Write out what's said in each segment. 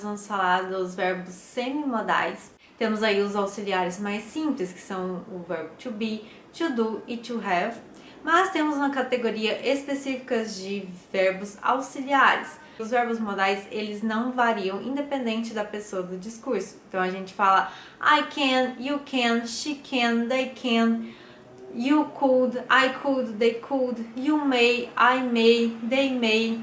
nós vamos falar dos verbos semimodais. Temos aí os auxiliares mais simples, que são o verbo to be, to do e to have. Mas temos uma categoria específica de verbos auxiliares. Os verbos modais, eles não variam independente da pessoa do discurso. Então a gente fala I can, you can, she can, they can, you could, I could, they could, you may, I may, they may,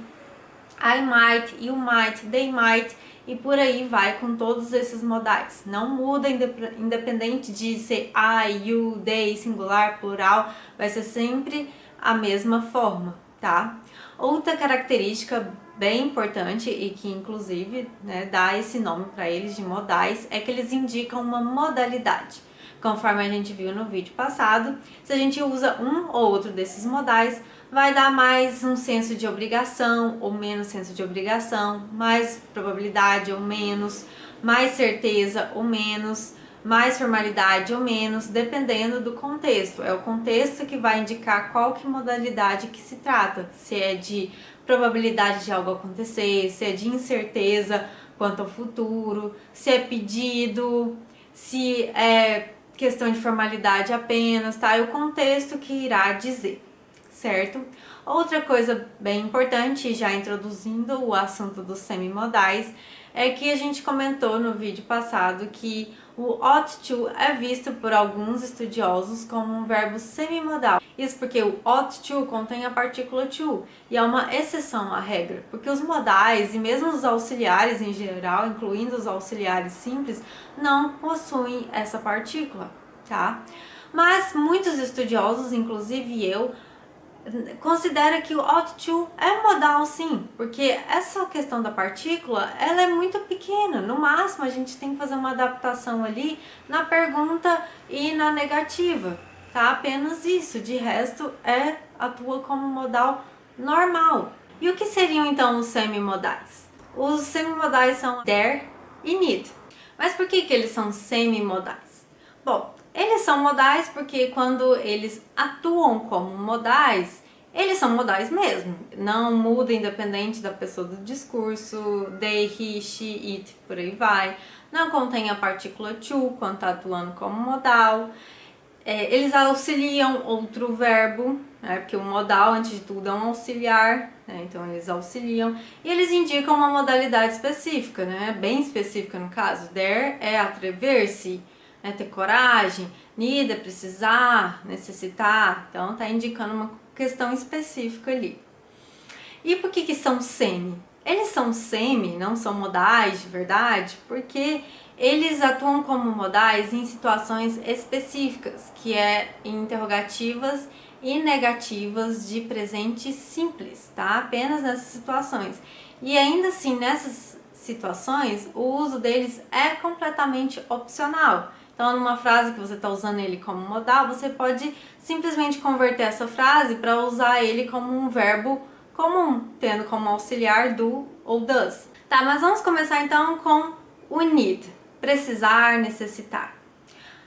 I might, you might, they might, e por aí vai com todos esses modais. Não muda independente de ser I, you, they, singular, plural, vai ser sempre a mesma forma, tá? Outra característica bem importante e que inclusive dá esse nome para eles de modais é que eles indicam uma modalidade. Conforme a gente viu no vídeo passado, se a gente usa um ou outro desses modais, vai dar mais um senso de obrigação ou menos senso de obrigação, mais probabilidade ou menos, mais certeza ou menos, mais formalidade ou menos, dependendo do contexto. É o contexto que vai indicar qual que modalidade que se trata, se é de probabilidade de algo acontecer, se é de incerteza quanto ao futuro, se é pedido, se é questão de formalidade apenas, tá? É o contexto que irá dizer, certo? Outra coisa bem importante, já introduzindo o assunto dos semimodais, é que a gente comentou no vídeo passado que o ought to é visto por alguns estudiosos como um verbo semimodal. Isso porque o ought to contém a partícula to e é uma exceção à regra, porque os modais e mesmo os auxiliares em geral, incluindo os auxiliares simples, não possuem essa partícula, tá? Mas muitos estudiosos, inclusive eu, considera que o ought to é modal sim, porque essa questão da partícula, ela é muito pequena, no máximo a gente tem que fazer uma adaptação ali na pergunta e na negativa, tá? Apenas isso, de resto atua como modal normal. E o que seriam então os semimodais? Os semimodais são there e need. Mas por que eles são semimodais? Bom, eles são modais porque quando eles atuam como modais, eles são modais mesmo. Não muda independente da pessoa do discurso, they, he, she, it, por aí vai. Não contém a partícula to quando está atuando como modal. Eles auxiliam outro verbo, porque o modal, antes de tudo, é um auxiliar, então eles auxiliam. E eles indicam uma modalidade específica, bem específica no caso. There é atrever-se, ter coragem, need é precisar, necessitar, então tá indicando uma questão específica ali. E por que são semi? Eles são semi, não são modais de verdade, porque eles atuam como modais em situações específicas, que é em interrogativas e negativas de presente simples, tá? Apenas nessas situações. E ainda assim, nessas situações, o uso deles é completamente opcional. Então, numa frase que você está usando ele como modal, você pode simplesmente converter essa frase para usar ele como um verbo comum, tendo como auxiliar do ou does. Tá, mas vamos começar então com o need, precisar, necessitar.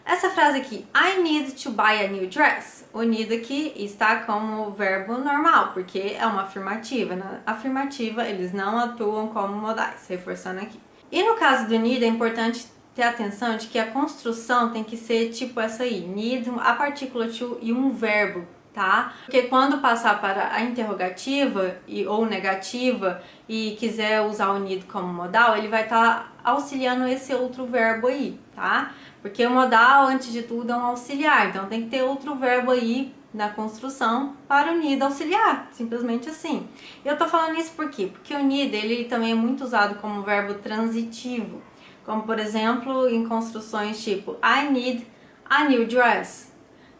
Essa frase aqui, I need to buy a new dress. O need aqui está como verbo normal, porque é uma afirmativa. Na afirmativa, eles não atuam como modais, reforçando aqui. E no caso do need, é importante ter atenção de que a construção tem que ser tipo essa aí, need, a partícula to e um verbo, tá? Porque quando passar para a interrogativa ou negativa e quiser usar o need como modal, ele vai estar auxiliando esse outro verbo aí, tá? Porque o modal, antes de tudo, é um auxiliar, então tem que ter outro verbo aí na construção para o need auxiliar, simplesmente assim. E eu tô falando isso por quê? Porque o need, ele também é muito usado como verbo transitivo, como por exemplo em construções tipo I need a new dress,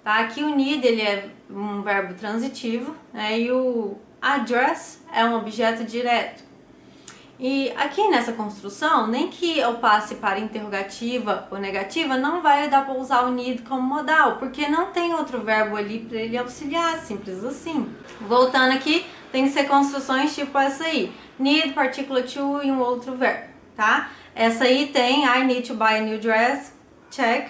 tá? Aqui o need ele é um verbo transitivo, e o address é um objeto direto. E aqui nessa construção, nem que eu passe para interrogativa ou negativa, não vai dar para usar o need como modal, porque não tem outro verbo ali para ele auxiliar, simples assim. Voltando aqui, tem que ser construções tipo essa aí, need, partícula to e um outro verbo, tá? Essa aí tem I need to buy a new dress, check.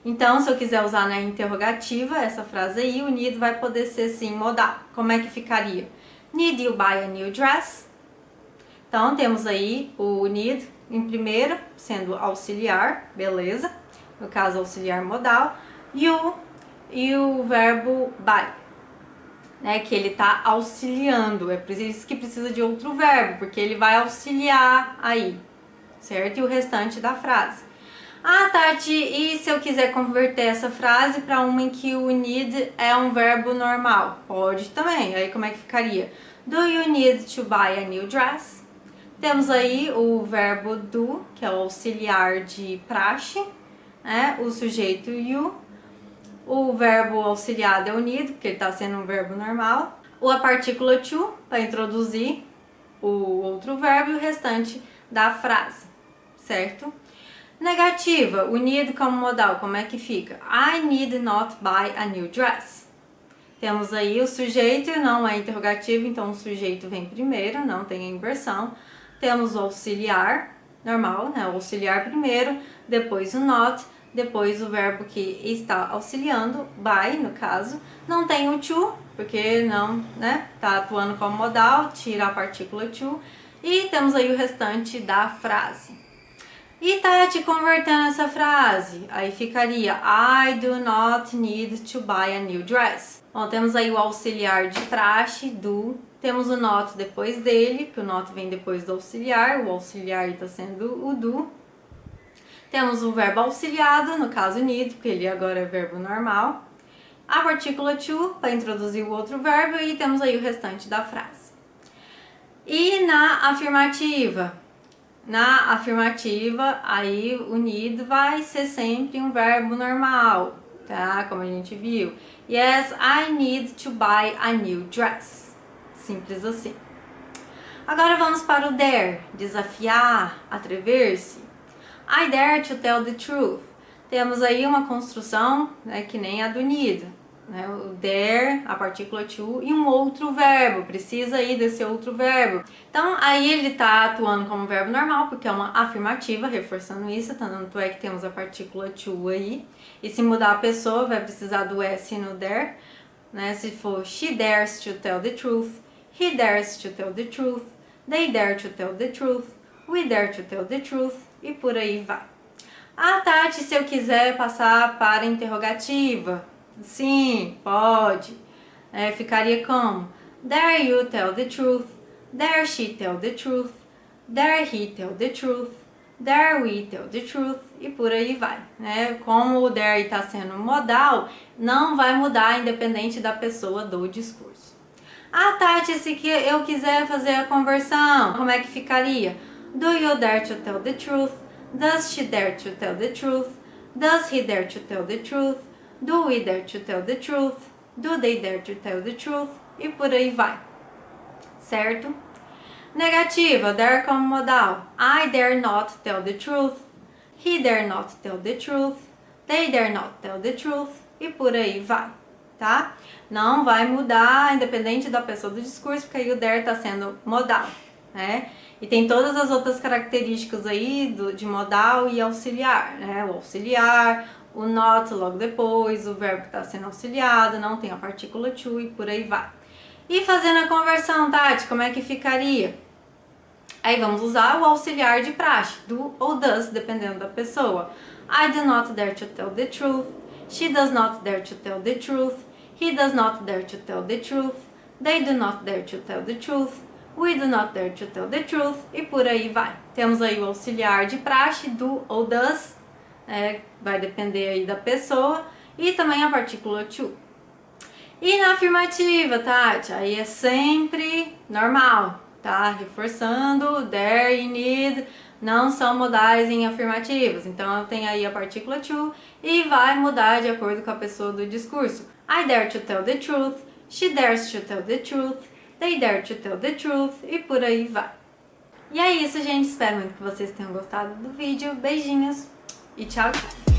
Então, se eu quiser usar na interrogativa, essa frase aí, o need vai poder ser sim modal. Como é que ficaria? Need you buy a new dress? Então, temos aí o need em primeiro, sendo auxiliar, beleza? No caso, auxiliar modal. You e o verbo by, né? Que ele tá auxiliando. É por isso que precisa de outro verbo, porque ele vai auxiliar aí, certo? E o restante da frase. Ah, Tati, e se eu quiser converter essa frase para uma em que o need é um verbo normal? Pode também. Aí como é que ficaria? Do you need to buy a new dress? Temos aí o verbo do, que é o auxiliar de praxe, né? O sujeito you. O verbo auxiliado é o need, porque ele está sendo um verbo normal. A partícula to, para introduzir o outro verbo e o restante da frase, certo? Negativa, o need como modal, como é que fica? I need not buy a new dress. Temos aí o sujeito, não é interrogativo, então o sujeito vem primeiro, não tem a inversão. Temos o auxiliar, normal, né? O auxiliar primeiro, depois o not, depois o verbo que está auxiliando, by, no caso. Não tem o to, porque não, né? Tá atuando como modal, tira a partícula to. E temos aí o restante da frase. E Tati, convertendo essa frase, aí ficaria I do not need to buy a new dress. Bom, temos aí o auxiliar de praxe, do. Temos o not depois dele, que o not vem depois do auxiliar. O auxiliar está sendo o do. Temos o verbo auxiliado, no caso need, porque ele agora é verbo normal. A partícula to, para introduzir o outro verbo. E temos aí o restante da frase. E na afirmativa? Na afirmativa, aí o need vai ser sempre um verbo normal, tá? Como a gente viu. Yes, I need to buy a new dress. Simples assim. Agora vamos para o dare, desafiar, atrever-se. I dare to tell the truth. Temos aí uma construção, né, que nem a do need. Né? O dare, a partícula to e um outro verbo, precisa aí desse outro verbo. Então aí ele tá atuando como verbo normal, porque é uma afirmativa, reforçando isso, tanto é que temos a partícula to aí. E se mudar a pessoa, vai precisar do S no dare, né? Se for she dares to tell the truth, he dares to tell the truth, they dare to tell the truth, we dare to tell the truth, e por aí vai. Ah, Tati, se eu quiser passar para interrogativa, sim, pode. Ficaria como? Dare you tell the truth? Dare she tell the truth? Dare he tell the truth? Dare we tell the truth? E por aí vai. Como o dare está sendo modal, não vai mudar independente da pessoa do discurso. Ah, Tati, se eu quiser fazer a conversão, como é que ficaria? Do you dare to tell the truth? Does she dare to tell the truth? Does he dare to tell the truth? Do we dare to tell the truth? Do they dare to tell the truth? E por aí vai. Certo? Negativa, dare como modal. I dare not tell the truth. He dare not tell the truth. They dare not tell the truth. E por aí vai. Tá? Não vai mudar, independente da pessoa do discurso, porque aí o dare está sendo modal. Né? E tem todas as outras características aí de modal e auxiliar. Né? O auxiliar, o not logo depois, o verbo que está sendo auxiliado, não tem a partícula to e por aí vai. E fazendo a conversão, Tati, como é que ficaria? Aí vamos usar o auxiliar de praxe, do ou does, dependendo da pessoa. I do not dare to tell the truth. She does not dare to tell the truth. He does not dare to tell the truth. They do not dare to tell the truth. We do not dare to tell the truth. E por aí vai. Temos aí o auxiliar de praxe, do ou does. Vai depender aí da pessoa. E também a partícula to. E na afirmativa, Tati, aí é sempre normal, tá? Reforçando, dare e need não são modais em afirmativas. Então eu tenho aí a partícula to e vai mudar de acordo com a pessoa do discurso. I dare to tell the truth, she dares to tell the truth, they dare to tell the truth e por aí vai. E é isso, gente. Espero muito que vocês tenham gostado do vídeo. Beijinhos e tchau, tchau!